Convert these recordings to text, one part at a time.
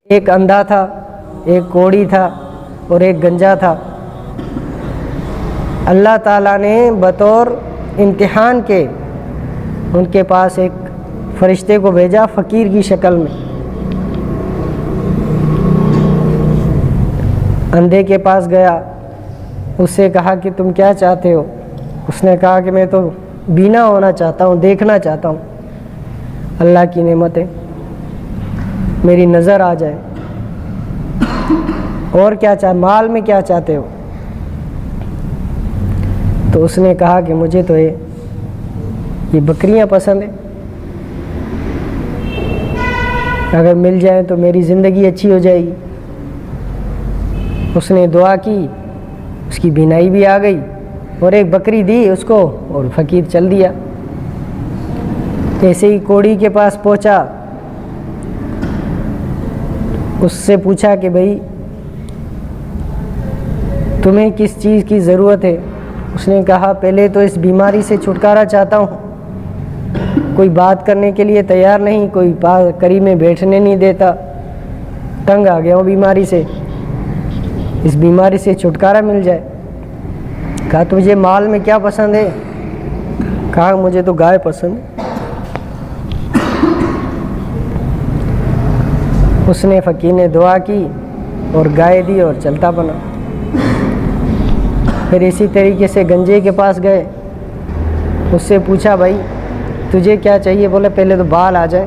ایک اندھا تھا، ایک کوڑی تھا اور ایک گنجا تھا۔ اللہ تعالیٰ نے بطور امتحان کے ان کے پاس ایک فرشتے کو بھیجا فقیر کی شکل میں۔ اندھے کے پاس گیا، اس سے کہا کہ تم کیا چاہتے ہو؟ اس نے کہا کہ میں تو بینا ہونا چاہتا ہوں، دیکھنا چاہتا ہوں، اللہ کی نعمت ہے، میری نظر آ جائے۔ اور کیا مال میں کیا چاہتے ہو؟ تو اس نے کہا کہ مجھے تو یہ بکریاں پسند ہیں، اگر مل جائیں تو میری زندگی اچھی ہو جائے گی۔ اس نے دعا کی، اس کی بینائی بھی آ گئی اور ایک بکری دی اس کو، اور فقیر چل دیا۔ ایسے ہی کوڑی کے پاس پہنچا، اس سے پوچھا کہ بھائی تمہیں کس چیز کی ضرورت ہے؟ اس نے کہا پہلے تو اس بیماری سے چھٹکارا چاہتا ہوں، کوئی بات کرنے کے لیے تیار نہیں، کوئی قریب میں بیٹھنے نہیں دیتا، تنگ آ گیا ہوں بیماری سے، اس بیماری سے چھٹکارا مل جائے۔ کہا تجھے مال میں کیا پسند ہے؟ کہا مجھے تو گائے پسند ہے۔ اس نے فقیر نے دعا کی اور گائے دی اور چلتا بنا۔ پھر اسی طریقے سے گنجے کے پاس گئے، اس سے پوچھا بھائی تجھے کیا چاہیے؟ بولے پہلے تو بال آ جائے۔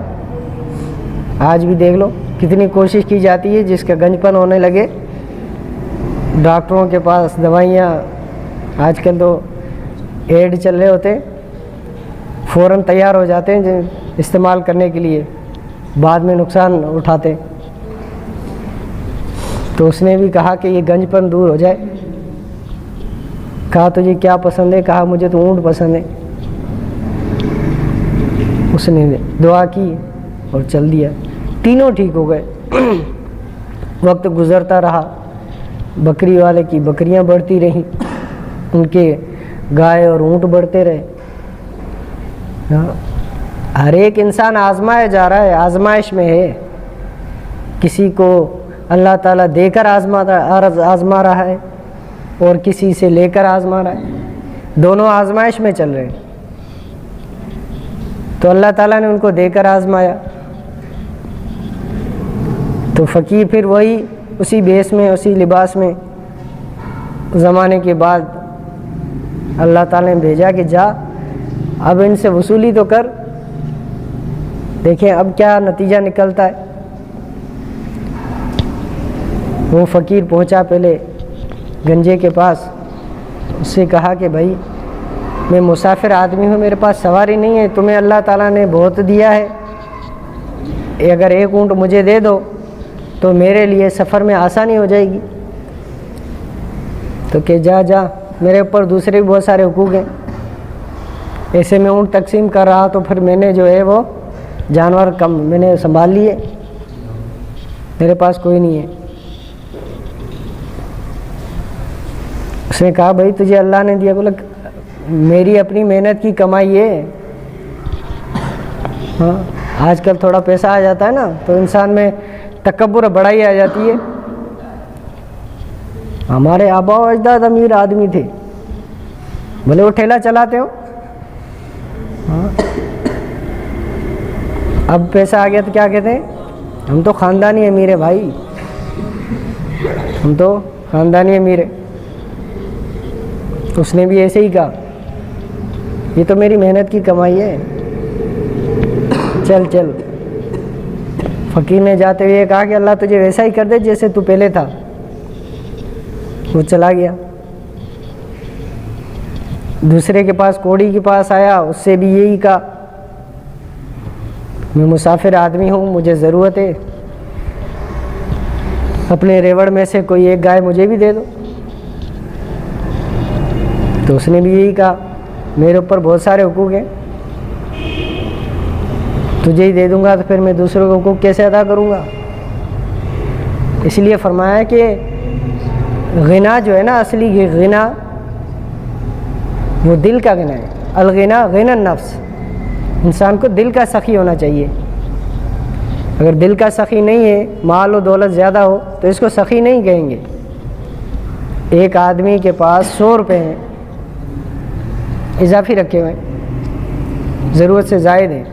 آج بھی دیکھ لو کتنی کوشش کی جاتی ہے، جس کا گنج پن ہونے لگے ڈاکٹروں کے پاس دوائیاں، آج کل تو ایڈ چل رہے ہوتے، فوراً تیار ہو جاتے ہیں استعمال کرنے کے لیے، بعد میں نقصان اٹھاتے۔ تو اس نے بھی کہا کہ یہ گنج پن دور ہو جائے۔ کہا تجھے کیا پسند ہے؟ کہا مجھے تو اونٹ پسند ہے۔ اس نے دعا کی اور چل دیا، تینوں ٹھیک ہو گئے۔ وقت گزرتا رہا، بکری والے کی بکریاں بڑھتی رہیں، ان کے گائے اور اونٹ بڑھتے رہے۔ ہر ایک انسان آزمایا جا رہا ہے، آزمائش میں ہے، کسی کو اللہ تعالیٰ دے کر آزما رہا ہے اور کسی سے لے کر آزما رہا ہے، دونوں آزمائش میں چل رہے ہیں۔ تو اللہ تعالیٰ نے ان کو دے کر آزمایا، تو فقیر پھر وہی اسی بیس میں، اسی لباس میں، زمانے کے بعد اللہ تعالیٰ نے بھیجا کہ جا اب ان سے وصولی تو کر، دیکھیں اب کیا نتیجہ نکلتا ہے۔ وہ فقیر پہنچا پہلے گنجے کے پاس، اس سے کہا کہ بھائی میں مسافر آدمی ہوں، میرے پاس سواری نہیں ہے، تمہیں اللہ تعالیٰ نے بہت دیا ہے، اگر ایک اونٹ مجھے دے دو تو میرے لیے سفر میں آسانی ہو جائے گی۔ تو کہ جا میرے اوپر دوسرے بھی بہت سارے حقوق ہیں، ایسے میں اونٹ تقسیم کر رہا تو پھر میں نے جو ہے وہ جانور کم میں نے سنبھال لیے، میرے پاس کوئی نہیں ہے۔ اس نے کہا بھائی تجھے اللہ نے دیا؟ بولا میری اپنی محنت کی کمائی ہے۔ ہاں آج کل تھوڑا پیسہ آ جاتا ہے نا تو انسان میں تکبر بڑائی آ جاتی ہے۔ ہمارے آبا و اجداد امیر آدمی تھے، بھلے وہ ٹھیلا چلاتے ہو، ہاں اب پیسہ آ گیا تو کیا کہتے ہیں؟ ہم تو خاندانی امیر ہیں بھائی، ہم تو خاندانی امیر ہیں۔ اس نے بھی ایسے ہی کہا یہ تو میری محنت کی کمائی ہے، چل چل۔ فقیر نے جاتے ہوئے کہا کہ اللہ تجھے ویسا ہی کر دے جیسے تو پہلے تھا۔ وہ چلا گیا۔ دوسرے کے پاس کوڑی کے پاس آیا، اس سے بھی یہی کہا میں مسافر آدمی ہوں، مجھے ضرورت ہے، اپنے ریوڑ میں سے کوئی ایک گائے مجھے بھی دے دو۔ تو اس نے بھی یہی کہا میرے اوپر بہت سارے حقوق ہیں، تجھے ہی دے دوں گا تو پھر میں دوسروں کے حقوق کیسے ادا کروں گا؟ اس لیے فرمایا کہ غنا جو ہے نا، اصلی غنا وہ دل کا غنا ہے۔ الغنا غنى النفس، انسان کو دل کا سخی ہونا چاہیے. اگر دل کا سخی نہیں ہے، مال و دولت زیادہ ہو تو اس کو سخی نہیں کہیں گے. ایک آدمی کے پاس 100 روپے ہیں اضافی رکھے ہوئے ہیں، ضرورت سے زائد ہیں،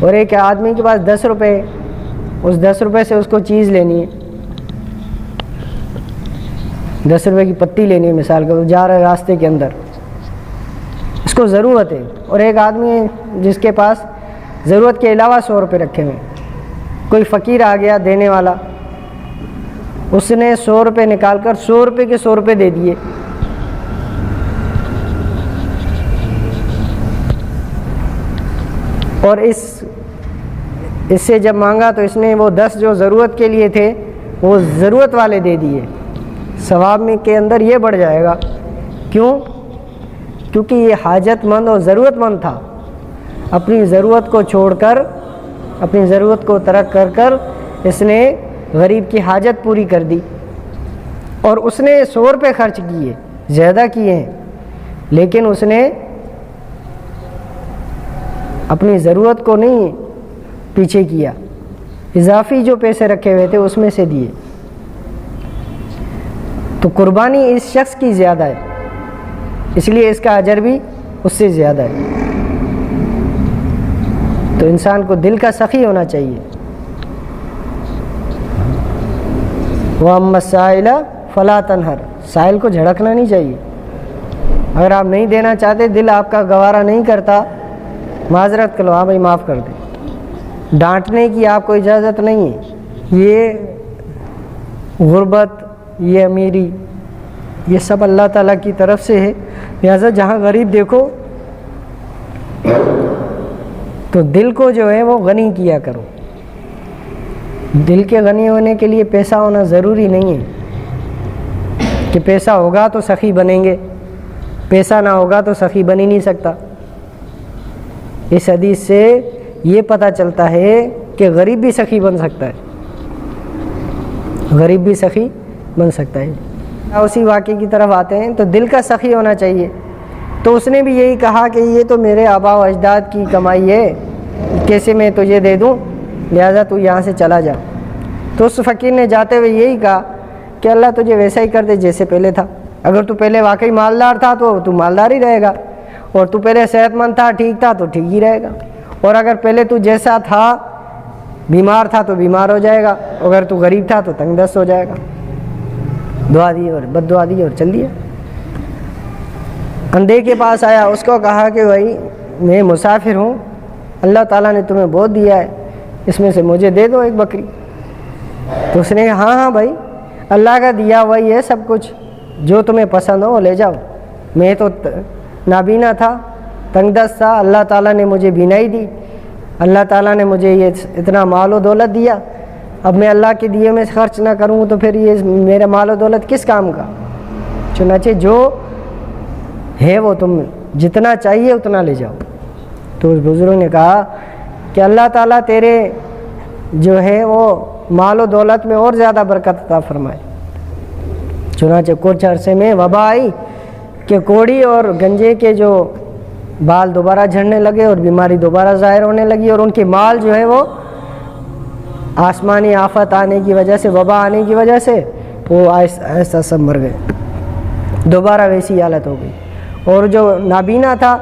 اور ایک آدمی کے پاس 10 روپے ہے، اس 10 روپے سے اس کو چیز لینی ہے، 10 روپے کی پتی لینی ہے مثال کا، وہ جا رہا ہے راستے کے اندر، اس کو ضرورت ہے. اور ایک آدمی ہے جس کے پاس ضرورت کے علاوہ 100 روپے رکھے ہوئے ہیں. کوئی فقیر آ گیا دینے والا، اس نے 100 روپے نکال کر 100 روپے کے 100 روپے دے دیے. اور اس سے جب مانگا تو اس نے وہ 10 جو ضرورت کے لیے تھے وہ ضرورت والے دے دیے. ثواب میں کے اندر یہ بڑھ جائے گا. کیوں؟ کیونکہ یہ حاجت مند اور ضرورت مند تھا. اپنی ضرورت کو چھوڑ کر، اپنی ضرورت کو ترک کر کر اس نے غریب کی حاجت پوری کر دی. اور اس نے 100 روپے خرچ کیے، زیادہ کیے ہیں، لیکن اس نے اپنی ضرورت کو نہیں پیچھے کیا، اضافی جو پیسے رکھے ہوئے تھے اس میں سے دیے. تو قربانی اس شخص کی زیادہ ہے، اس لیے اس کا اجر بھی اس سے زیادہ ہے. تو انسان کو دل کا سخی ہونا چاہیے. وَأَمَّا السَّائِلَ فَلَا تَنْهَرْ، سائل کو جھڑکنا نہیں چاہیے. اگر آپ نہیں دینا چاہتے، دل آپ کا گوارا نہیں کرتا، معذرت کرو، ہاں بھائی معاف کر دیں. ڈانٹنے کی آپ کو اجازت نہیں ہے. یہ غربت، یہ امیری، یہ سب اللہ تعالیٰ کی طرف سے ہے. لہٰذا جہاں غریب دیکھو تو دل کو جو ہے وہ غنی کیا کرو. دل کے غنی ہونے کے لیے پیسہ ہونا ضروری نہیں ہے کہ پیسہ ہوگا تو سخی بنیں گے، پیسہ نہ ہوگا تو سخی بن ہی نہیں سکتا. اس حدیث سے یہ پتہ چلتا ہے کہ غریب بھی سخی بن سکتا ہے، غریب بھی سخی بن سکتا ہے. اسی واقعے کی طرف آتے ہیں. تو دل کا سخی ہونا چاہیے. تو اس نے بھی یہی کہا کہ یہ تو میرے آباء و اجداد کی کمائی ہے، کیسے میں تجھے دے دوں، لہٰذا تو یہاں سے چلا جا. تو اس فقیر نے جاتے ہوئے یہی کہا کہ اللہ تجھے ویسا ہی کر دے جیسے پہلے تھا. اگر تو پہلے واقعی مالدار تھا تو مالدار ہی رہے گا، اور تو پہلے صحت مند تھا، ٹھیک تھا تو ٹھیک ہی رہے گا. اور اگر پہلے تو جیسا تھا بیمار تھا تو بیمار ہو جائے گا، اگر تو غریب تھا تو تنگ دست ہو جائے گا. دعا دی اور بد دعا دی اور چل دیا. اندھے کے پاس آیا، اس کو کہا کہ بھائی میں مسافر ہوں، اللہ تعالیٰ نے تمہیں بہت دیا ہے، اس میں سے مجھے دے دو ایک بکری. تو اس نے کہا ہاں بھائی، اللہ کا دیا وہی ہے سب کچھ، جو تمہیں پسند ہو لے جاؤ. میں تو نابینا تھا، تنگ دست تھا، اللہ تعالیٰ نے مجھے بینائی دی، اللہ تعالیٰ نے مجھے یہ اتنا مال و دولت دیا. اب میں اللہ کے دیے میں خرچ نہ کروں تو پھر یہ میرا مال و دولت کس کام کا. چنانچہ جو ہے وہ تم جتنا چاہیے اتنا لے جاؤ. تو اس بزرگ نے کہا کہ اللہ تعالیٰ تیرے جو ہے وہ مال و دولت میں اور زیادہ برکت عطا فرمائے. چنانچہ کچھ عرصے میں وبا آئی کہ کوڑی اور گنجے کے جو بال دوبارہ جھڑنے لگے اور بیماری دوبارہ ظاہر ہونے لگی، اور ان کے مال جو ہے وہ آسمانی آفت آنے کی وجہ سے، وبا آنے کی وجہ سے وہ ایسا سب مر گئے، دوبارہ ویسی حالت ہو گئی. اور جو نابینا تھا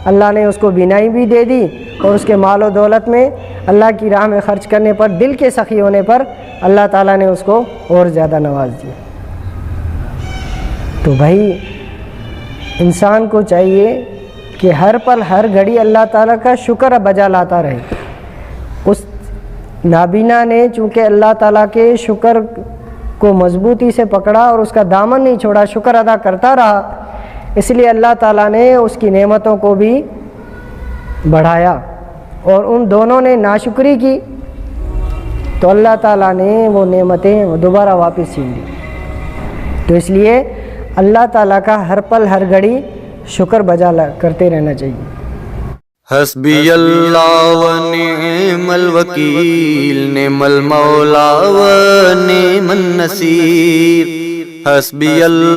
اللہ نے اس کو بینائی بھی دے دی، اور اس کے مال و دولت میں اللہ کی راہ میں خرچ کرنے پر، دل کے سخی ہونے پر اللہ تعالیٰ نے اس کو اور زیادہ نواز دیا. تو بھائی انسان کو چاہیے کہ ہر پل ہر گھڑی اللہ تعالیٰ کا شکر بجا لاتا رہے. اس نابینا نے چونکہ اللہ تعالیٰ کے شکر کو مضبوطی سے پکڑا اور اس کا دامن نہیں چھوڑا، شکر ادا کرتا رہا، اس لیے اللہ تعالیٰ نے اس کی نعمتوں کو بھی بڑھایا. اور ان دونوں نے ناشکری کی تو اللہ تعالیٰ نے وہ نعمتیں دوبارہ واپس چھین لی. تو اس لیے اللہ تعالیٰ کا ہر پل ہر گھڑی شکر بجا کرتے رہنا چاہیے. حسبی اللہ و نعم الوکیل، نعم المولا و نعم النصیر. حسبی اللہ